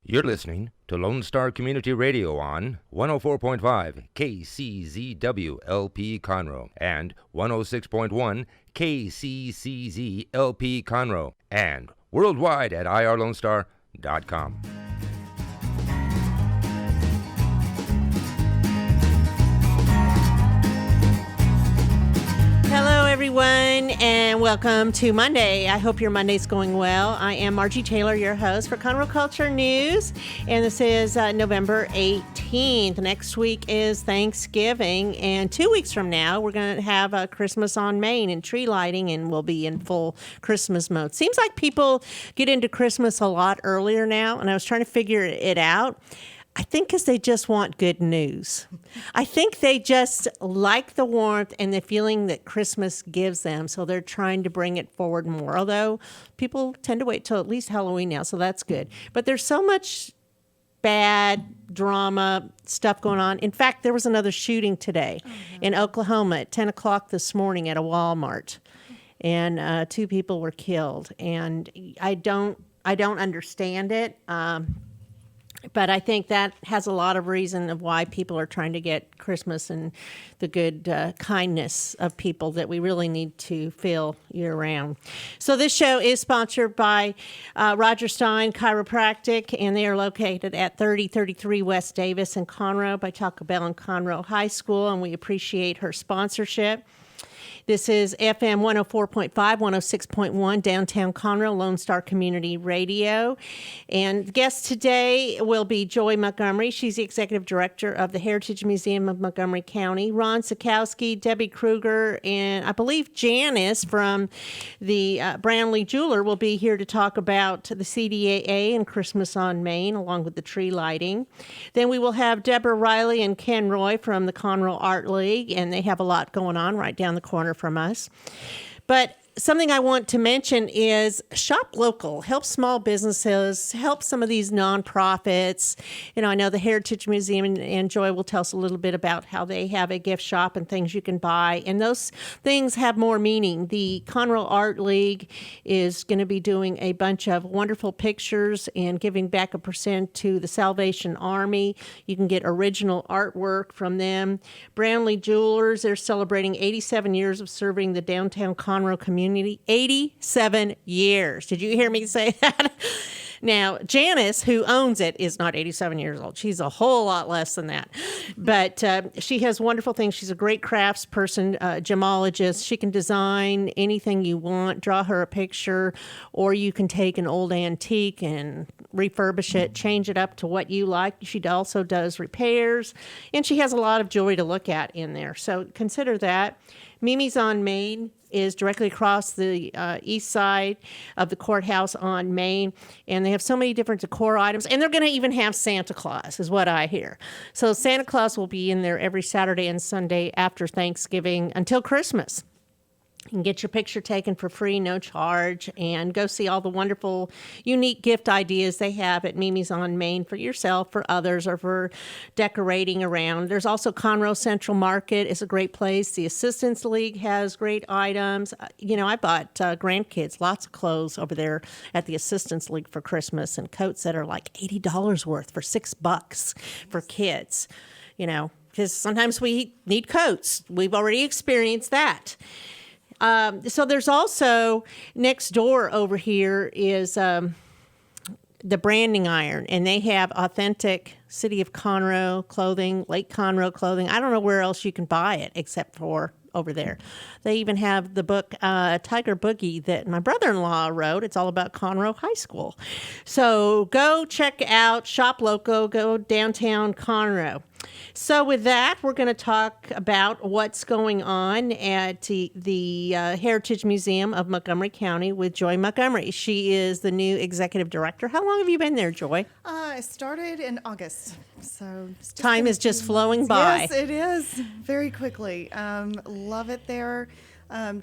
You're listening to Lone Star Community Radio on 104.5 KCZW LP Conroe and 106.1 KCCZ LP Conroe and worldwide at irlonestar.com. Hello, everyone, and welcome to Monday. I hope your Monday's going well. I am Margie Taylor, your host for Conroe Culture News, and this is November 18th. Next week is Thanksgiving, and 2 weeks from now, we're going to have Christmas on Main and tree lighting, and we'll be in full Christmas mode. Seems like people get into Christmas a lot earlier now, and I was trying to figure it out. I think because they just want good news. I think they just like the warmth and the feeling that Christmas gives them, so they're trying to bring it forward more. Although people tend to wait till at least Halloween now, so that's good. But there's so much bad drama stuff going on. In fact, there was another shooting today in Oklahoma at 10 o'clock this morning at a Walmart, and 2 people were killed. And I don't understand it. But I think that has a lot of reason of why people are trying to get Christmas and the good kindness of people that we really need to feel year-round. So this show is sponsored by Roger Stein Chiropractic, and they are located at 3033 West Davis in Conroe by Taco Bell and Conroe High School, and we appreciate her sponsorship. This is FM 104.5, 106.1, downtown Conroe, Lone Star Community Radio. And guest today will be Joy Montgomery. She's the Executive Director of the Heritage Museum of Montgomery County. Ron Saikowski, Debbie Krueger, and I believe Janice from the Brownlee Jeweler will be here to talk about the CDAA and Christmas on Main, along with the tree lighting. Then we will have Debra, Riley, and Conroe from the Conroe Art League, and they have a lot going on right down the corner from us. But something I want to mention is shop local, help small businesses, help some of these nonprofits. You know, I know the Heritage Museum and Joy will tell us a little bit about how they have a gift shop and things you can buy. And those things have more meaning. The Conroe Art League is going to be doing a bunch of wonderful pictures and giving back a % to the Salvation Army. You can get original artwork from them. Brownlee Jewelers, they're celebrating 87 years of serving the downtown Conroe community. 87 years. Did you hear me say that? Now, Janice, who owns it, is not 87 years old. She's a whole lot less than that. But she has wonderful things. She's a great crafts person, gemologist. She can design anything you want, draw her a picture, or you can take an old antique and refurbish it, change it up to what you like. She also does repairs, and she has a lot of jewelry to look at in there. So consider that. Mimi's on Main is directly across the east side of the courthouse on Main, and they have so many different decor items, and they're going to even have Santa Claus, is what I hear. So Santa Claus will be in there every Saturday and Sunday after Thanksgiving until Christmas. You can get your picture taken for free, no charge, and go see all the wonderful, unique gift ideas they have at Mimi's on Main for yourself, for others, or for decorating around. There's also Conroe Central Market. It's a great place. The Assistance League has great items. You know, I bought grandkids lots of clothes over there at the Assistance League for Christmas, and coats that are like $80 worth for $6 for kids, you know, because sometimes we need coats. We've already experienced that. So there's also next door over here is the branding iron, and they have authentic City of Conroe clothing, Lake Conroe clothing. I don't know where else you can buy it except for over there. They even have the book Tiger Boogie that my brother-in-law wrote. It's all about Conroe High School. So go check out Shop Loco, go downtown Conroe. So with that, we're going to talk about what's going on at the Heritage Museum of Montgomery County with Joy Montgomery. She is the new executive director. How long have you been there, Joy? I started in August, so time is just flowing by. Yes, it is, very quickly. Love it there.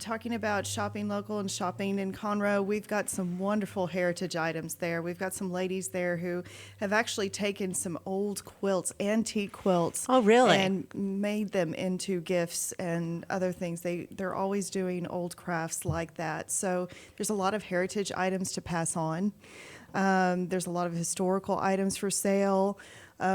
Talking about shopping local and shopping in Conroe, we've got some wonderful heritage items there. We've got some ladies there who have actually taken some old quilts, antique quilts. Oh, really? And made them into gifts and other things. They're always doing old crafts like that. So there's a lot of heritage items to pass on. There's a lot of historical items for sale.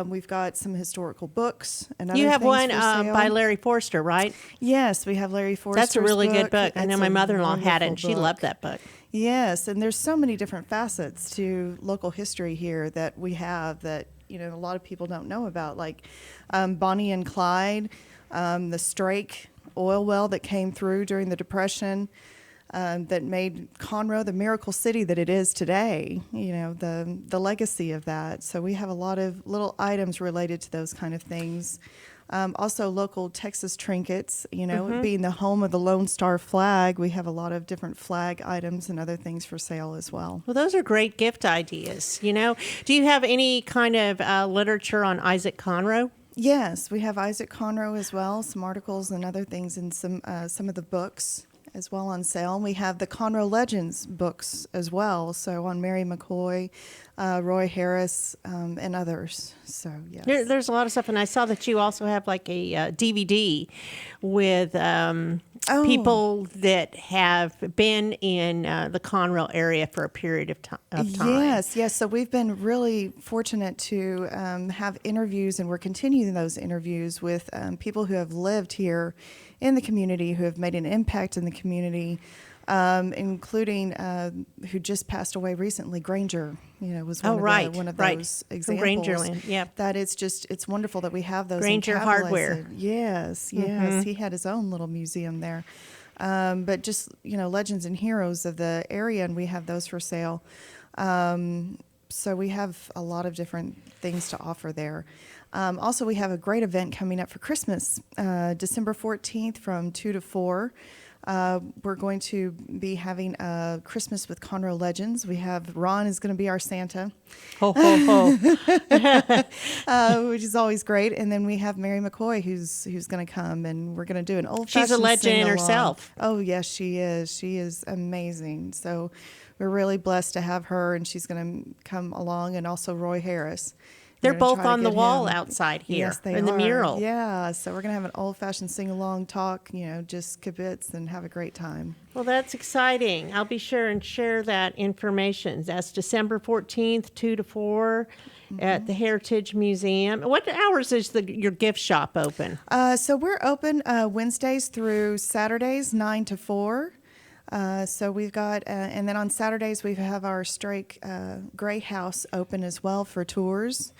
We've got some historical books and other You have things one for sale. by Larry Forster, right? Yes, we have Larry Forster's That's a really good book. I know It's my a mother-in-law had it, and wonderful she book. loved that book. Yes, and there's so many different facets to local history here that we have that a lot of people don't know about, like Bonnie and Clyde, the Strake oil well that came through during the Depression. That made Conroe the miracle city that it is today, the legacy of that. So we have a lot of little items related to those kind of things. Also local Texas trinkets, being the home of the Lone Star flag, we have a lot of different flag items and other things for sale as well. Well, those are great gift ideas. Do you have any kind of literature on Isaac Conroe? Yes, we have Isaac Conroe as well, some articles and other things in some of the books as well on sale. And we have the Conroe Legends books as well, so on Mary McCoy, Roy Harris, and others. So, yes. There's a lot of stuff, and I saw that you also have like a DVD with people that have been in the Conroe area for a period of time. Yes. So we've been really fortunate to have interviews, and we're continuing those interviews with people who have lived here in the community, who have made an impact in the community, including who just passed away recently. Granger, was one of those examples. From Grangerland, yeah. That it's wonderful that we have those. Granger Hardware. Yes. He had his own little museum there. But just, legends and heroes of the area, and we have those for sale. So we have a lot of different things to offer there. Also, we have a great event coming up for Christmas, December 14th from 2 to 4. We're going to be having a Christmas with Conroe Legends. We have Ron is going to be our Santa. Ho, ho, ho. Which is always great. And then we have Mary McCoy who's going to come, and we're going to do an old-fashioned She's a legend in sing-along. herself. Oh, yes, she is. She is amazing. So we're really blessed to have her, and she's going to come along, and also Roy Harris. They're We're gonna both try to on the get wall him. outside here Yes, they in the are. mural. Yeah, so we're going to have an old-fashioned sing-along talk, just kibitz and have a great time. Well, that's exciting. I'll be sure and share that information. That's December 14th, 2 to 4 at the Heritage Museum. What hours is your gift shop open? So we're open Wednesdays through Saturdays, 9 to 4. So we've got, and then on Saturdays we have our Strake Gray House open as well for tours.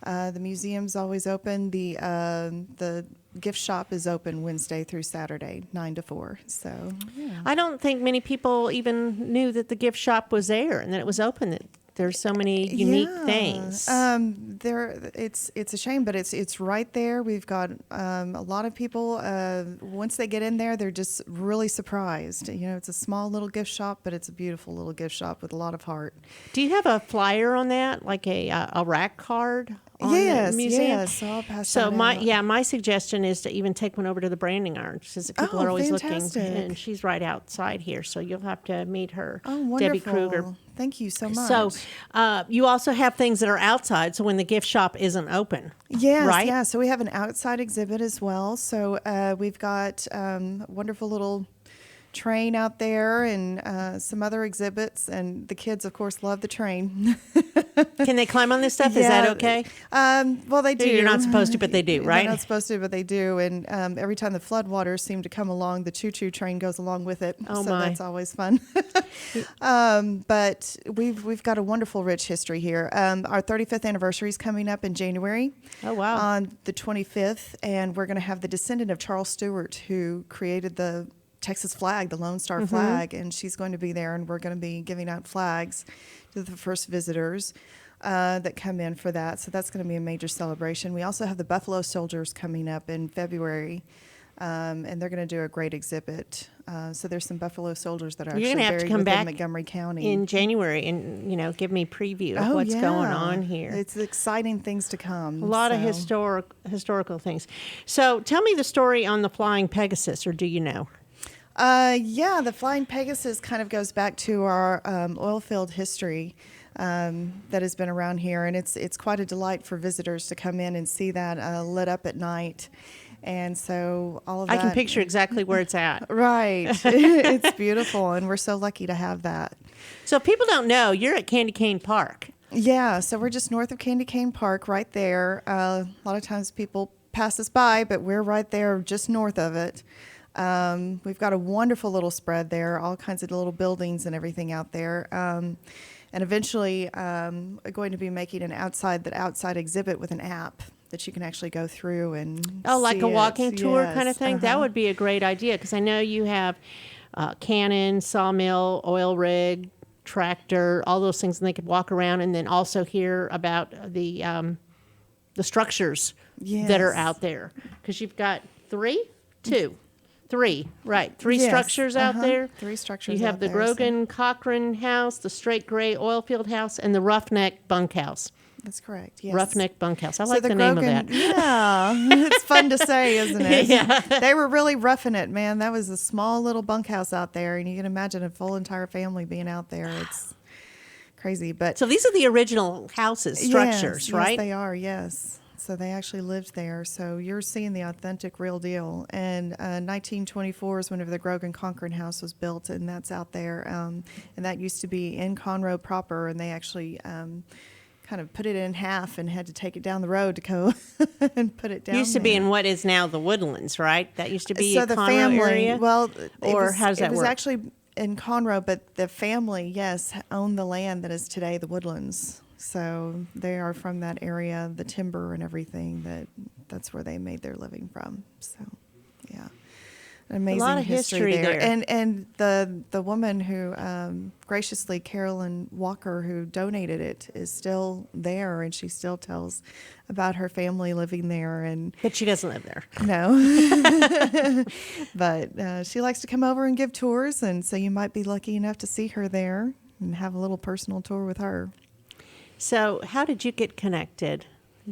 The museum's always open. The gift shop is open Wednesday through Saturday, 9 to 4. So yeah. I don't think many people even knew that the gift shop was there and that it was open. There's so many unique things. It's a shame, but it's right there. We've got a lot of people. Once they get in there, they're just really surprised. It's a small little gift shop, but it's a beautiful little gift shop with a lot of heart. Do you have a flyer on that, like a rack card? On the museum? Yes. So I'll pass that out. My suggestion is to even take one over to the branding irons because people are always fantastic. looking, and she's right outside here, so you'll have to meet her. Oh, wonderful. Debbie Krueger. Thank you so much. So you also have things that are outside, so when the gift shop isn't open. Yes, right? yeah. So we have an outside exhibit as well. So we've got a wonderful little train out there and some other exhibits, and the kids, of course, love the train. Can they climb on this stuff? Is that okay? Well, they do. You're not supposed to, but they do, right? They're not supposed to, but they do. And every time the floodwaters seem to come along, the choo-choo train goes along with it. Oh, so my. that's always fun. But we've got a wonderful, rich history here. Our 35th anniversary is coming up in January. Oh, wow. On the 25th, and we're going to have the descendant of Charles Stewart, who created the Texas flag, the Lone Star flag, and she's going to be there, and we're going to be giving out flags to the first visitors that come in for that. So that's going to be a major celebration. We also have the Buffalo Soldiers coming up in February, and they're going to do a great exhibit. So there's some Buffalo Soldiers that are You're actually gonna have to buried come within back Montgomery County. in January and give me a preview of what's going on here. It's exciting things to come. A lot of so. historical things. So tell me the story on the Flying Pegasus, or do you know? Yeah, the Flying Pegasus kind of goes back to our oil field history that has been around here, and it's quite a delight for visitors to come in and see that lit up at night. And so all of that. I can picture exactly where it's at. Right. It's beautiful, and we're so lucky to have that. So if people don't know, you're at Candy Cane Park. Yeah, so we're just north of Candy Cane Park, right there. A lot of times people pass us by, but we're right there, just north of it. We've got a wonderful little spread there, all kinds of little buildings and everything out there. And eventually, going to be making an outside exhibit with an app that you can actually go through and like see a walking it. tour Yes, kind of thing? That would be a great idea, because I know you have cannon, sawmill, oil rig, tractor, all those things, and they could walk around and then also hear about the structures that are Yes. out there. Because you've got three, right? Three Yes, structures out there. 3 structures You have out the there, Grogan Cochran house, the straight gray oil field house, and the Roughneck bunkhouse. That's correct. Yes. Roughneck bunkhouse. I So like the name of Grogan- that. Yeah, it's fun to say, isn't it? Yeah. They were really roughing it, man. That was a small little bunkhouse out there, and you can imagine a full entire family being out there. It's crazy, but So these are the original houses, structures, yes, right? Yes, they are. Yes. So they actually lived there. So you're seeing the authentic, real deal. And 1924 is whenever the Grogan Cochran house was built, and that's out there. And that used to be in Conroe proper, and they actually kind of put it in half and had to take it down the road to go and put it down. Used to be there. in what is now the Woodlands, right? That used to be So a the Conroe family, area? well, Or how does that It was work? actually in Conroe, but the family, yes, owned the land that is today the Woodlands. So they are from that area, the timber and everything. That's where they made their living from. So, yeah, an amazing lot of history there. And the woman who graciously, Carolyn Walker, who donated it, is still there, and she still tells about her family living there. And But she doesn't live there. no, but she likes to come over and give tours, and so you might be lucky enough to see her there and have a little personal tour with her. So how did you get connected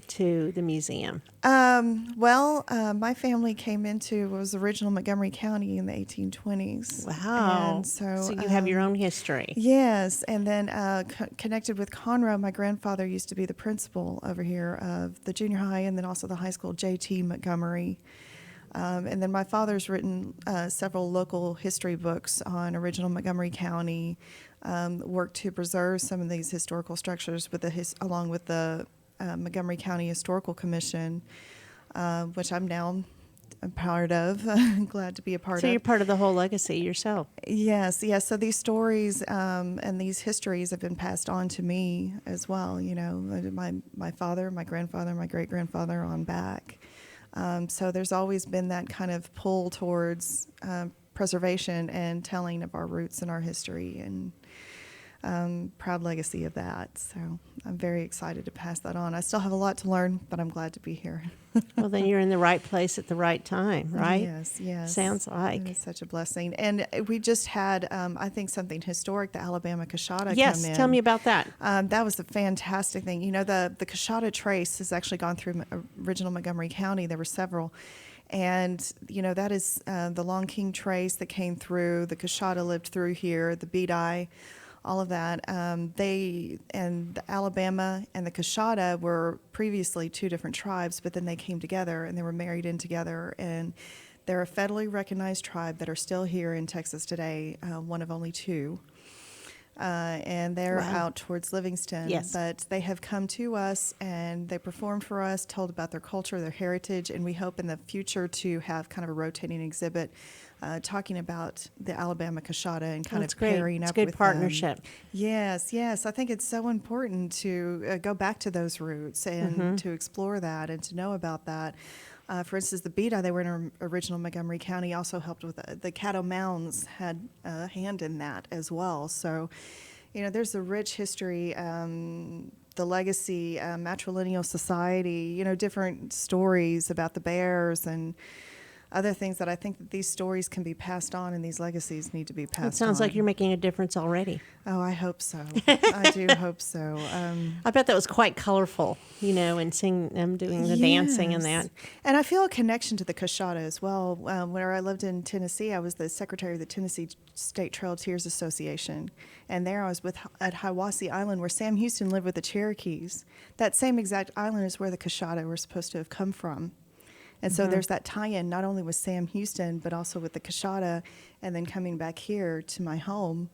to the museum? My family came into what was original Montgomery County in the 1820s. Wow. And so you have your own history. Yes, and then connected with Conroe. My grandfather used to be the principal over here of the junior high and then also the high school, J.T. Montgomery. And then my father's written several local history books on original Montgomery County, worked to preserve some of these historical structures along with the Montgomery County Historical Commission, which I'm now a part of. Glad to be a part of. So you're part of the whole legacy yourself. Yes. So these stories and these histories have been passed on to me as well. You know, my father, my grandfather, my great grandfather on back. So there's always been that kind of pull towards preservation and telling of our roots and our history, and proud legacy of that. So I'm very excited to pass that on. I still have a lot to learn, but I'm glad to be here. Well, then you're in the right place at the right time, right? Yes. Sounds like. It's such a blessing. And we just had, I think, something historic, the Alabama Cashada Yes, come in. tell me about that. That was a fantastic thing. You know, the Cashada trace has actually gone through original Montgomery County. There were several. And, you know, that is the Long King trace that came through. The Cashada lived through here, the Beadeye, all of that. The Alabama and the Cashada were previously two different tribes, but then they came together and they were married in together. And they're a federally recognized tribe that are still here in Texas today, one of only two. And they're out towards Livingston. Yes. But they have come to us and they performed for us, told about their culture, their heritage, and we hope in the future to have kind of a rotating exhibit talking about the Alabama Cashada and kind of pairing it's up good with partnership. them. Yes. I think it's so important to go back to those roots and to explore that and to know about that. For instance, the Beadeye, they were in original Montgomery County, also helped with the Caddo Mounds had a hand in that as well. So, you know, there's a rich history, the legacy, matrilineal society, you know, different stories about the Bears and other things that I think that these stories can be passed on and these legacies need to be passed on. It sounds like you're making a difference already. Oh, I hope so. I do hope so. I bet that was quite colorful, you know, and seeing them doing the dancing and that. And I feel a connection to the Cashada as well. Where I lived in Tennessee, I was the secretary of the Tennessee State Trail Tiers Association. And there I was at Hiwassee Island where Sam Houston lived with the Cherokees. That same exact island is where the Cashada were supposed to have come from. And so there's that tie-in not only with Sam Houston, but also with the Cashada, and then coming back here to my home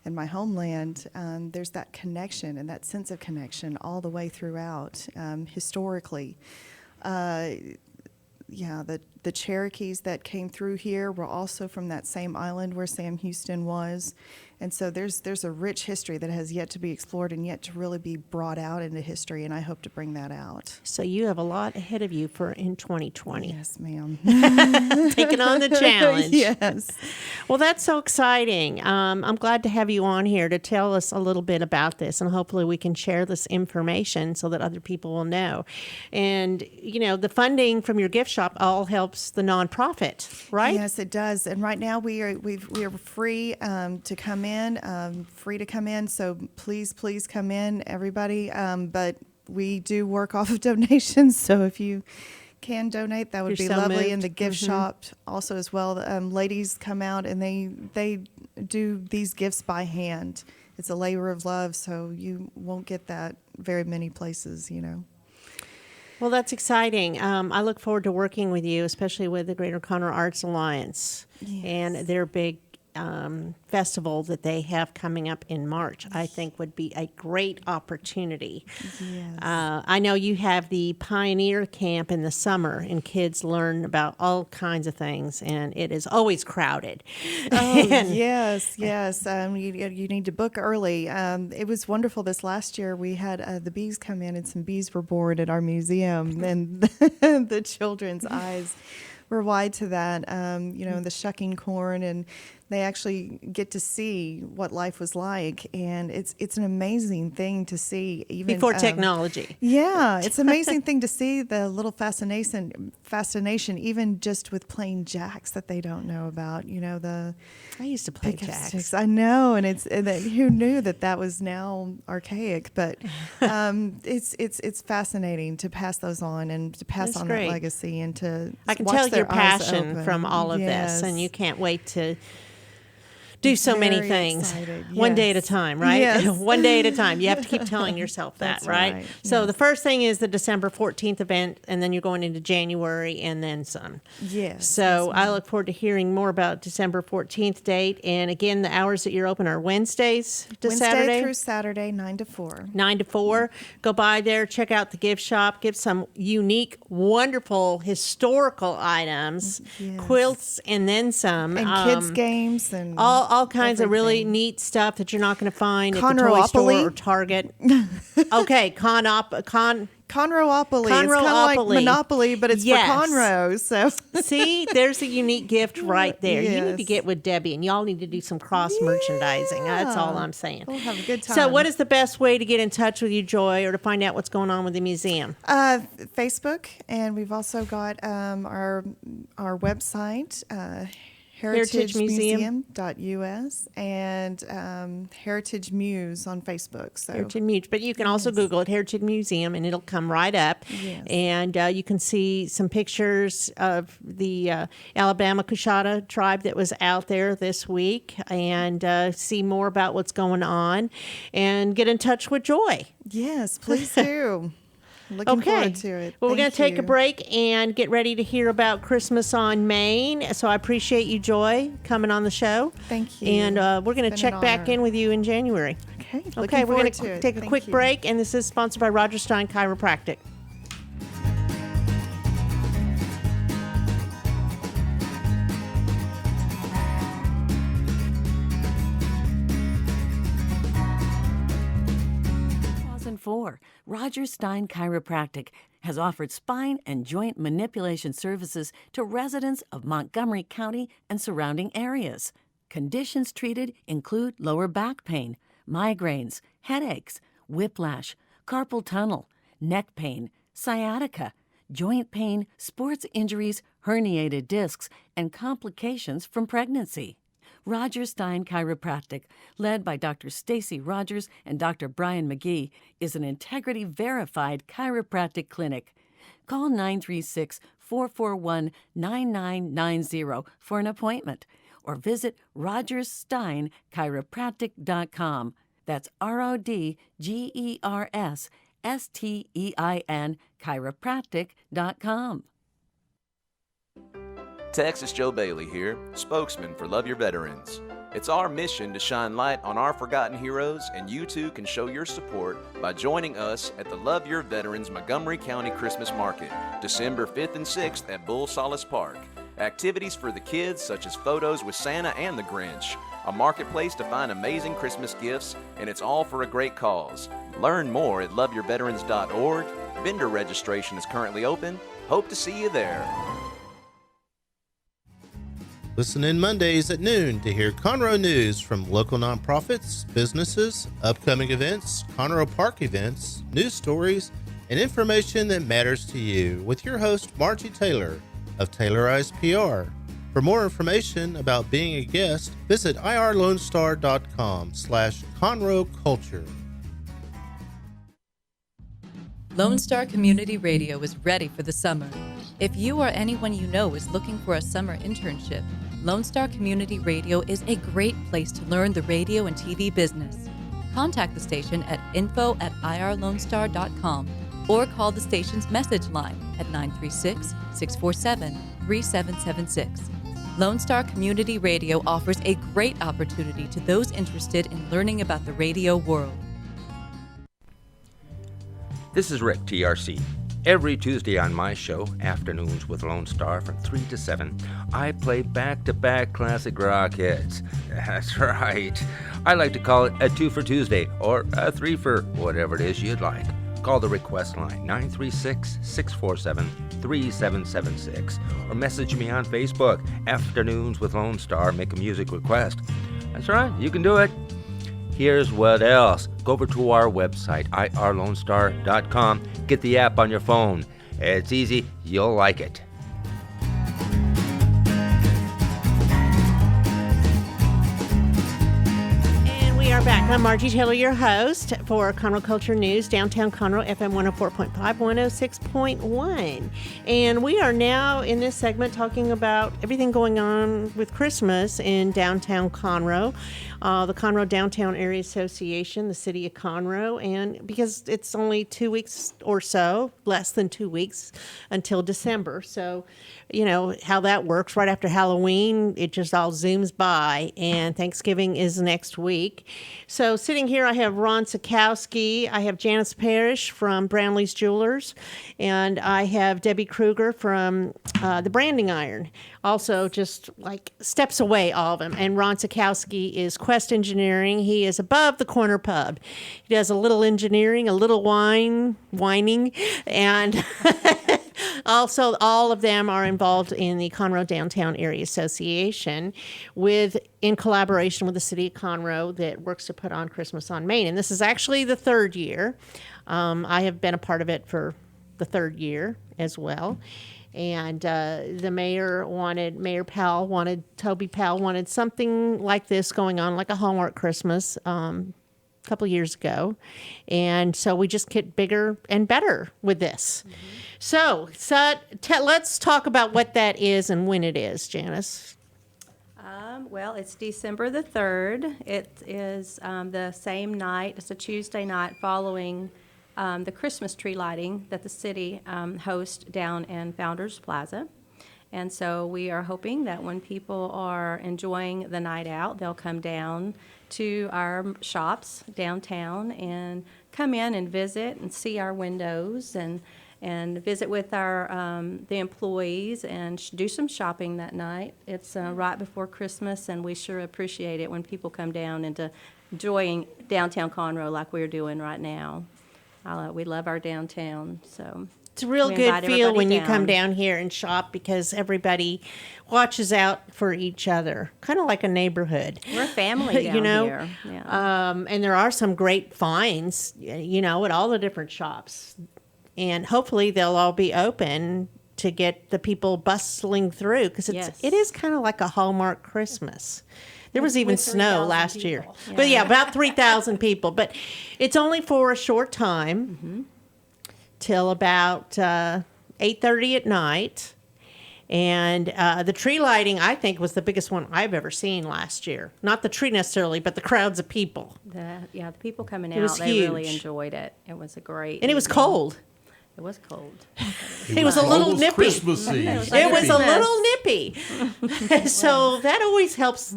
in my homeland, there's that connection and that sense of connection all the way throughout, historically. The Cherokees that came through here were also from that same island where Sam Houston was. And so there's a rich history that has yet to be explored and yet to really be brought out into history, and I hope to bring that out. So you have a lot ahead of you in 2020. Yes, ma'am. Taking on the challenge. Yes. Well, that's so exciting. I'm glad to have you on here to tell us a little bit about this, and hopefully we can share this information so that other people will know. And, the funding from your gift shop all helps the nonprofit, right? Yes, it does. And right now we are free to come in. So please come in, everybody. But we do work off of donations. So if you can donate, that would be so lovely. moved. And the gift shop also as well. Ladies come out and they do these gifts by hand. It's a labor of love, so you won't get that very many places, Well, that's exciting. I look forward to working with you, especially with the Greater Conroe Arts Alliance and their big festival that they have coming up in March. I think would be a great opportunity. Yes. I know you have the Pioneer Camp in the summer, and kids learn about all kinds of things, and it is always crowded. Oh, yes. You need to book early. It was wonderful this last year. We had the bees come in, and some bees were born at our museum, and the children's eyes were wide to that, the shucking corn, and they actually get to see what life was like, and it's an amazing thing to see. Even before technology. Yeah, it's an amazing thing to see the little fascination, even just with playing jacks that they don't know about. I used to play pickup jacks. sticks. I know, and who knew that was now archaic, but it's fascinating to pass those on and to pass That's on great. that legacy and to I can watch tell their your eyes passion open. from all of Yes. this, and you can't wait to do so many Very things excited. one day at a Yes. time, right? Yes. One day at a time. You have to keep telling yourself that, That's right? right. So Yes. the first thing is the December 14th event, and then you're going into January and then some. Yes. So Yes, I look forward to hearing more about December 14th date. And again, the hours that you're open are Wednesdays to Wednesday Saturday. through Saturday, 9 to 4. 9 to 4. Go by there, check out the gift shop, get some unique, wonderful historical items, Yes. quilts, and then some. And kids' games and all kinds of really everything. neat stuff that you're not going to find at the toy Conroeopoly. store or Target. Okay, Conroeopoly. It's Conroeopoly. kind of like Monopoly, but it's Yes. for Conroe. So See, there's a unique gift right there. You need to Yes. get with Debbie, and y'all need to do some cross merchandising. That's all I'm saying. we'll have a good time. So, what is the best way to get in touch with you, Joy, or to find out what's going on with the museum? Facebook, and we've also got our website, heritagemuseum.us, and Heritage Muse on Facebook. So Heritage Museum, but you can also Google it, Heritage Museum, and it'll come right up. Yes. And you can see some pictures of the Alabama Coushatta tribe that was out there this week, and see more about what's going on, and get in touch with Joy. yes, please do. Looking forward to it. Well, we're going Thank to take a you. break and get ready to hear about Christmas on Maine. So I appreciate you, Joy, coming on the show. Thank you. And we're going to It's check been an back honor. in with you in January. Okay, Okay, looking we're forward going to it. take a Thank quick you. break, and this is sponsored by Roger Stein Chiropractic. Roger Stein Chiropractic has offered spine and joint manipulation services to residents of Montgomery County and surrounding areas. Conditions treated include lower back pain, migraines, headaches, whiplash, carpal tunnel, neck pain, sciatica, joint pain, sports injuries, herniated discs, and complications from pregnancy. Roger Stein Chiropractic, led by Dr. Stacy Rogers and Dr. Brian McGee, is an integrity-verified chiropractic clinic. Call 936-441-9990 for an appointment, or visit rogerssteinchiropractic.com. That's RODGERSSTEIN chiropractic.com. Texas Joe Bailey here, spokesman for Love Your Veterans. It's our mission to shine light on our forgotten heroes, and you too can show your support by joining us at the Love Your Veterans Montgomery County Christmas Market, December 5th and 6th at Bull Solace Park. Activities for the kids such as photos with Santa and the Grinch, a marketplace to find amazing Christmas gifts, and it's all for a great cause. Learn more at loveyourveterans.org. Vendor registration is currently open. Hope to see you there. Listen in Mondays at noon to hear Conroe news from local nonprofits, businesses, upcoming events, Conroe Park events, news stories, and information that matters to you with your host, Margie Taylor of Taylorized PR. For more information about being a guest, visit irlonestar.com/Conroe Culture. Lone Star Community Radio is ready for the summer. If you or anyone you know is looking for a summer internship, Lone Star Community Radio is a great place to learn the radio and TV business. Contact the station at info@irlonestar.com or call the station's message line at 936-647-3776. Lone Star Community Radio offers a great opportunity to those interested in learning about the radio world. This is Rick, TRC. Every Tuesday on my show, Afternoons with Lone Star from 3 to 7, I play back-to-back classic rock hits. That's right. I like to call it a 2 for Tuesday or a 3 for whatever it is you'd like. Call the request line 936-647-3776 or message me on Facebook, Afternoons with Lone Star, make a music request. That's right, you can do it. Here's what else. Go over to our website, irlonestar.com. Get the app on your phone. It's easy. You'll like it. And we are back. I'm Margie Taylor, your host for Conroe Culture News, Downtown Conroe, FM 104.5, 106.1. And we are now in this segment talking about everything going on with Christmas in downtown Conroe. The Conroe Downtown Area Association, the City of Conroe, and because it's only 2 weeks or so, less than 2 weeks until December. So, you know how that works. Right after Halloween, it just all zooms by, and Thanksgiving is next week. So sitting here, I have Ron Saikowski, I have Janice Parrish from Brownlee's Jewelers, and I have Debbie Krueger from the Branding Iron. Also, just like steps away, all of them. And Ron Saikowski is Quest Engineering. He is above the corner pub. He does a little engineering, a little whining, and also all of them are involved in the Conroe Downtown Area Association in collaboration with the City of Conroe that works to put on Christmas on Main. And this is actually the third year. I have been a part of it for the third year as well. And the mayor Toby Powell wanted something like this going on, like a Hallmark Christmas a couple of years ago. And so we just get bigger and better with this. Mm-hmm. So let's talk about what that is and when it is, Janice. Well, it's December the 3rd. It is the same night. It's a Tuesday night following the Christmas tree lighting that the city hosts down in Founders Plaza. And so we are hoping that when people are enjoying the night out, they'll come down to our shops downtown and come in and visit and see our windows and visit with our the employees and do some shopping that night. It's right before Christmas, and we sure appreciate it when people come down and enjoying downtown Conroe like we're doing right now. We love our downtown, so it's a real good feel when you come down here and shop because everybody watches out for each other, kind of like a neighborhood. We're a family down here. Yeah. And there are some great finds, at all the different shops. And hopefully they'll all be open to get the people bustling through because it is kind of like a Hallmark Christmas. There was even snow last year. Yeah. But about 3,000 people. But it's only for a short time till about 8:30 at night. And the tree lighting, I think, was the biggest one I've ever seen last year. Not the tree necessarily, but the crowds of people. The people coming out, they really enjoyed it. It was a great And it was cold. It was cold. It was a little almost nippy. Christmassy. It was a little nippy. Yes. So that always helps,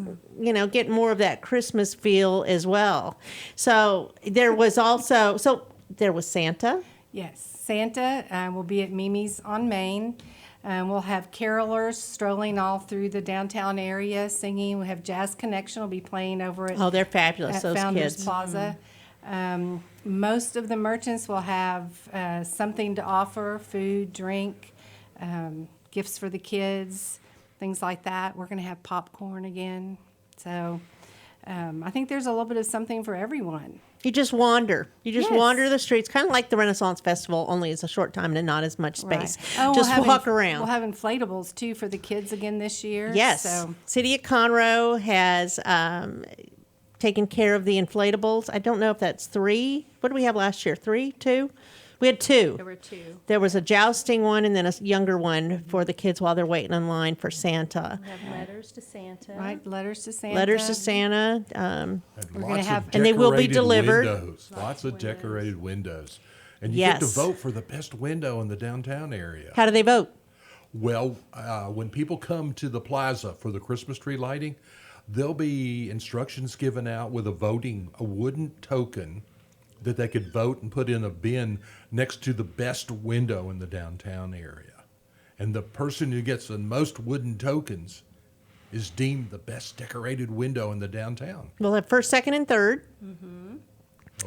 get more of that Christmas feel as well. So there was Santa. Yes, Santa will be at Mimi's on Main. We'll have carolers strolling all through the downtown area singing. We have Jazz Connection will be playing over at, Oh, they're fabulous, at those Founders kids. Plaza. Most of the merchants will have something to offer, food, drink, gifts for the kids, things like that. We're going to have popcorn again. So I think there's a little bit of something for everyone. You just wander. You just Yes. wander the streets, kind of like the Renaissance Festival, only it's a short time and not as much space. Right. Oh, Just we'll have walk around. We'll have inflatables too for the kids again this year. Yes. So City of Conroe has taken care of the inflatables. I don't know if that's 3. What did we have last year? 3? 2? We had 2. There were 2. There was a jousting one and then a younger one for the kids while they're waiting in line for Santa. We have letters to Santa. right, letters to Santa. Letters to Santa. And We're gonna lots have- of And they will be decorated delivered. Windows. Lots of decorated windows. And you Yes. get to vote for the best window in the downtown area. How do they vote? Well, when people come to the plaza for the Christmas tree lighting, there'll be instructions given out with a wooden token that they could vote and put in a bin next to the best window in the downtown area. And the person who gets the most wooden tokens is deemed the best decorated window in the downtown. We'll have first, second, and third.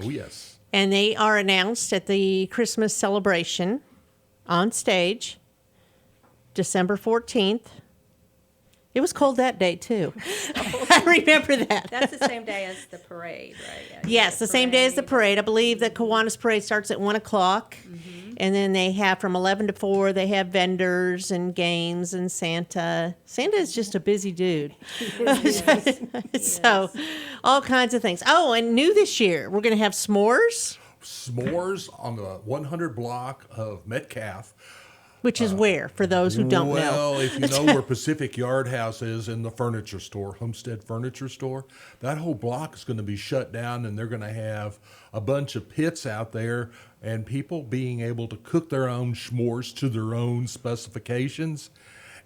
Oh, yes. And they are announced at the Christmas celebration on stage, December 14th. It was cold that day, too. I remember that. That's the same day as the parade, right? Yes, the same day as the parade. I believe the Kiwanis parade starts at 1 o'clock. And then they have from 11 to 4, they have vendors and games and Santa. Santa is just a busy dude. So all kinds of things. Oh, and new this year, we're going to have s'mores, S'mores on the 100 block of Metcalf. which is where, for those who don't know. Well, if you know where Pacific Yard House is in the furniture store, Homestead Furniture Store, that whole block is going to be shut down, and they're going to have a bunch of pits out there and people being able to cook their own s'mores to their own specifications.